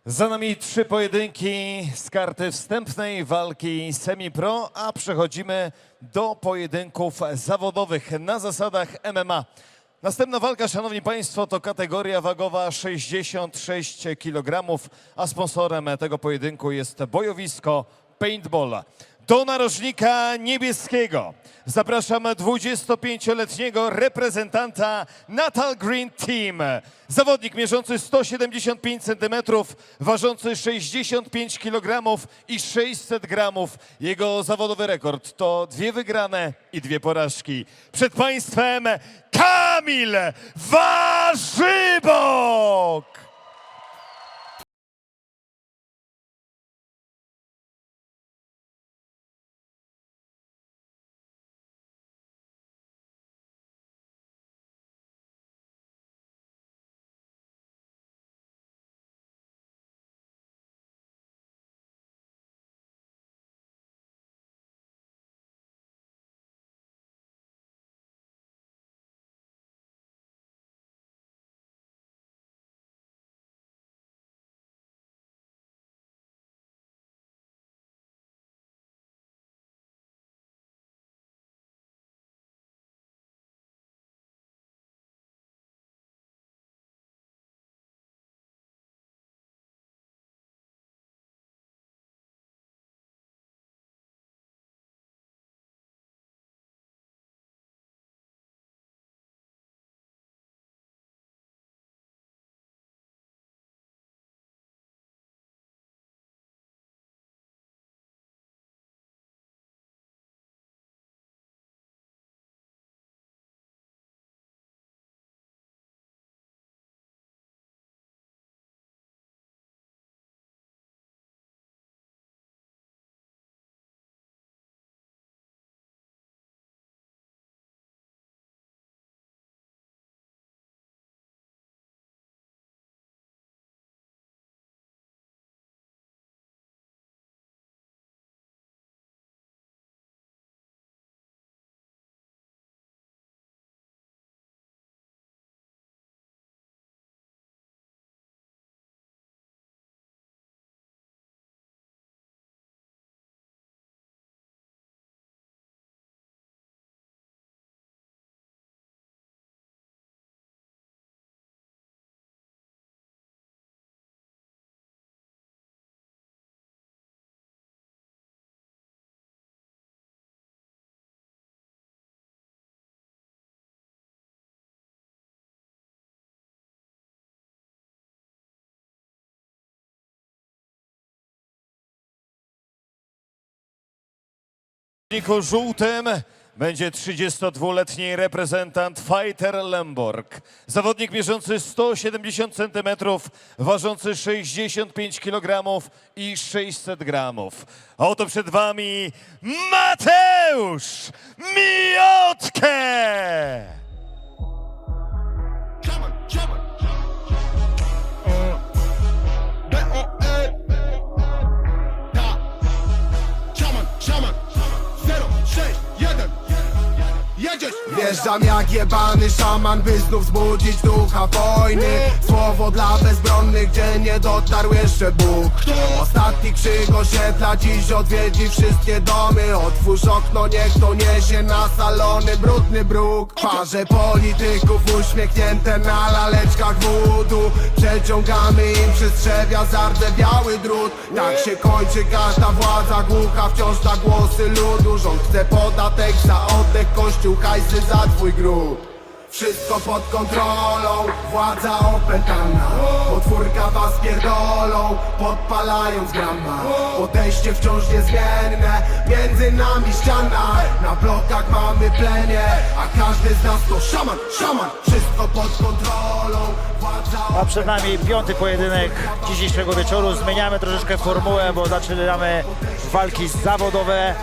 Za nami 3 pojedynki z karty wstępnej walki semi-pro, a przechodzimy do pojedynków zawodowych na zasadach MMA. Następna walka, szanowni państwo, to kategoria wagowa 66 kg, a sponsorem tego pojedynku jest bojowisko Paintball. Do narożnika niebieskiego zapraszam 25-letniego reprezentanta Natal Green Team. Zawodnik mierzący 175 cm, ważący 65 kg i 600 gramów. Jego zawodowy rekord to 2 wygrane i 2 porażki. Przed państwem Kamil Warzybok! W zawodniku żółtym będzie 32-letni reprezentant Fighter Lemborg. Zawodnik mierzący 170 cm, ważący 65 kg i 600 gramów. A oto przed wami Mateusz Miotkę! Wjeżdżam jak jebany szaman, by znów wzbudzić ducha wojny. Słowo dla bezbronnych, gdzie nie dotarł jeszcze Bóg. Ostatni krzyk osiedla dziś odwiedzi wszystkie domy. Otwórz okno, niech to niesie na salony brudny bruk. Twarze polityków uśmiechnięte na laleczkach wódu. Przeciągamy im przez trzewia zardzewiały drut. Tak się kończy każda władza głucha, wciąż na głosy ludu. Rząd chce podatek za oddech, kościół hajsy za twój grób. Wszystko pod kontrolą, władza opętana. Potwórka was pierdolą, podpalając grama. Podejście wciąż niezmienne, między nami ściana. Na blokach mamy plemię, a każdy z nas to szaman, szaman. Wszystko pod kontrolą, władza. A przed nami 5. pojedynek dzisiejszego wieczoru. Zmieniamy troszeczkę formułę, bo zaczynamy walki zawodowe.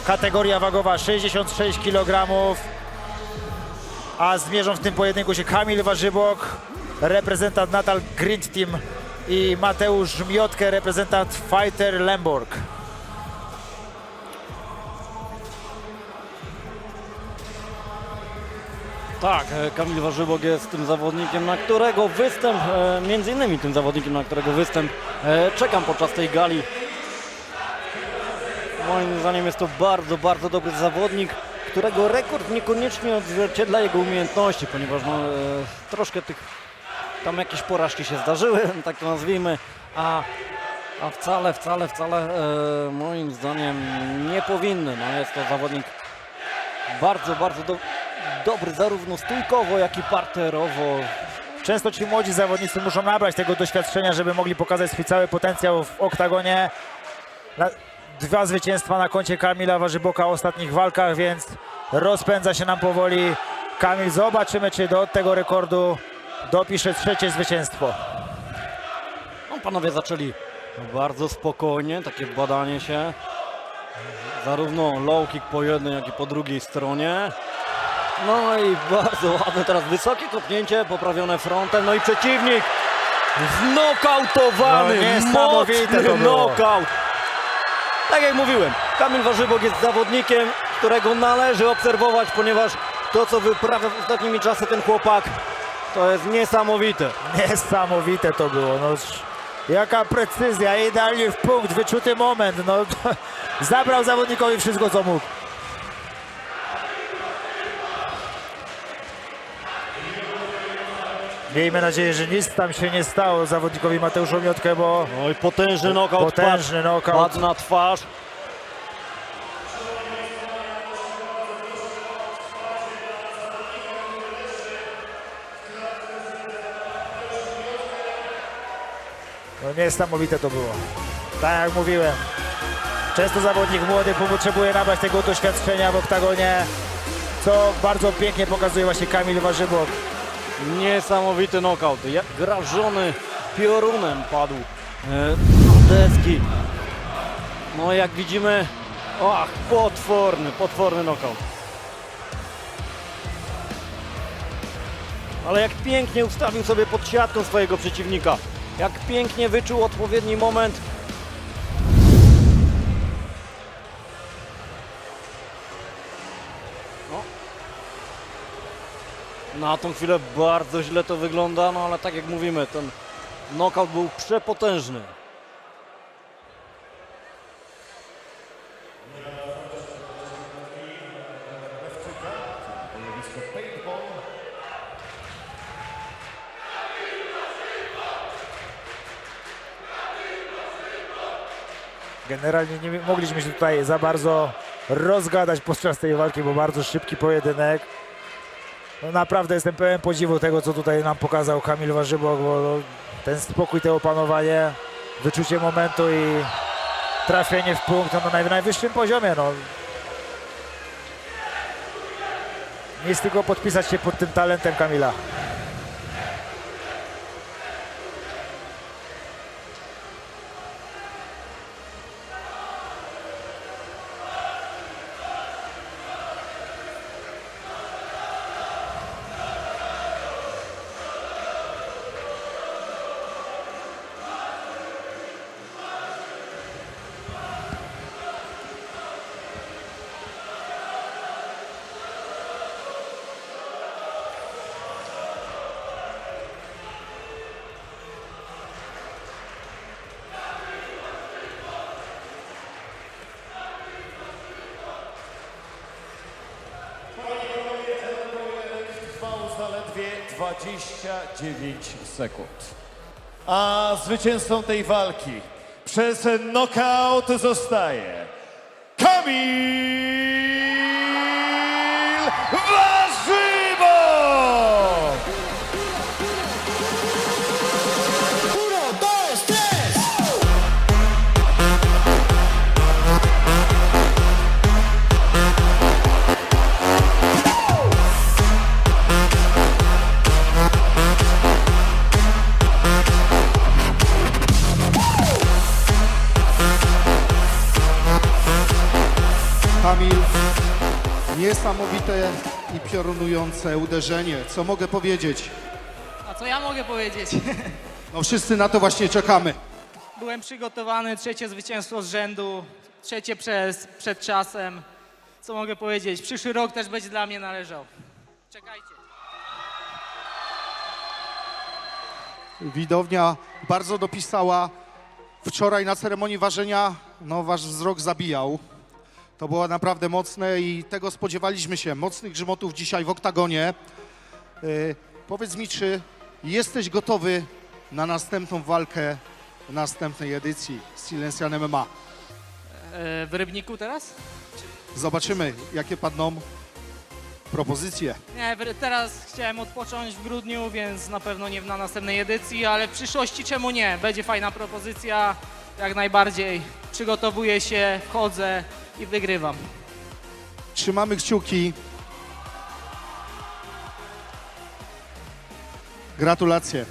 Kategoria wagowa 66 kg. A zmierzą w tym pojedynku się Kamil Warzybok, reprezentant Natal Green Team, i Mateusz Miotkę, reprezentant Fighter Lemborg. Tak, Kamil Warzybok jest tym zawodnikiem, na którego występ, między innymi tym zawodnikiem, na którego występ czekam podczas tej gali. Moim zdaniem jest to bardzo, bardzo dobry zawodnik, którego rekord niekoniecznie odzwierciedla jego umiejętności, ponieważ no, troszkę tych, tam jakieś porażki się zdarzyły, tak to nazwijmy, a wcale moim zdaniem nie powinny. No, jest to zawodnik bardzo, bardzo dobry zarówno stójkowo, jak i parterowo. Często ci młodzi zawodnicy muszą nabrać tego doświadczenia, żeby mogli pokazać swój cały potencjał w oktagonie. 2 zwycięstwa na koncie Kamila Warzyboka w ostatnich walkach, więc rozpędza się nam powoli Kamil. Zobaczymy, czy do tego rekordu dopisze 3. zwycięstwo. No, panowie zaczęli bardzo spokojnie, takie badanie się. Zarówno low kick po jednej, jak i po drugiej stronie. No i bardzo ładne teraz wysokie kopnięcie, poprawione frontem, no i przeciwnik znokautowany, No, niesamowite to mocny było. nokaut. Tak jak mówiłem, Kamil Warzybok jest zawodnikiem, którego należy obserwować, ponieważ to, co wyprawia w ostatnimi czasy ten chłopak, to jest niesamowite. Niesamowite to było. No, jaka precyzja, idealnie w punkt, wyczuty moment. No, zabrał zawodnikowi wszystko, co mógł. Miejmy nadzieję, że nic tam się nie stało zawodnikowi Mateuszowi Miotkę, bo Oj, potężny nokaut, potężny nokaut. padł na twarz. No, niesamowite to było. Tak jak mówiłem, często zawodnik młody potrzebuje nabrać tego doświadczenia w oktagonie, co bardzo pięknie pokazuje właśnie Kamil Warzybok. Niesamowity nokaut, jak grażony piorunem padł na deski. No jak widzimy, ach, potworny nokaut. Ale jak pięknie ustawił sobie pod siatką swojego przeciwnika. Jak pięknie wyczuł odpowiedni moment. No. Na tą chwilę bardzo źle to wygląda, no ale tak jak mówimy, ten knockout był przepotężny. Generalnie nie mogliśmy się tutaj za bardzo rozgadać podczas tej walki, bo bardzo szybki pojedynek. No naprawdę jestem pełen podziwu tego, co tutaj nam pokazał Kamil Warzybok, bo no, ten spokój, to opanowanie, wyczucie momentu i trafienie w punkt no, na najwyższym poziomie. No. Nic tylko podpisać się pod tym talentem Kamila. Trwał zaledwie 29 sekund. A zwycięzcą tej walki przez knockout zostaje Kamil Warzybok! Kamil, niesamowite i piorunujące uderzenie. Co mogę powiedzieć? A co ja mogę powiedzieć? No wszyscy na to właśnie czekamy. Byłem przygotowany, 3. zwycięstwo z rzędu, 3. przed czasem. Co mogę powiedzieć? Przyszły rok też będzie dla mnie należał. Czekajcie. Widownia bardzo dopisała. Wczoraj na ceremonii ważenia, no wasz wzrok zabijał. To było naprawdę mocne i tego spodziewaliśmy się. Mocnych grzmotów dzisiaj w oktagonie. Powiedz mi, czy jesteś gotowy na następną walkę w następnej edycji Silencjan MMA? W Rybniku teraz? Zobaczymy, jakie padną propozycje. Nie, teraz chciałem odpocząć w grudniu, więc na pewno nie na następnej edycji, ale w przyszłości czemu nie? Będzie fajna propozycja, jak najbardziej. Przygotowuję się, wchodzę i wygrywam. Trzymamy kciuki. Gratulacje.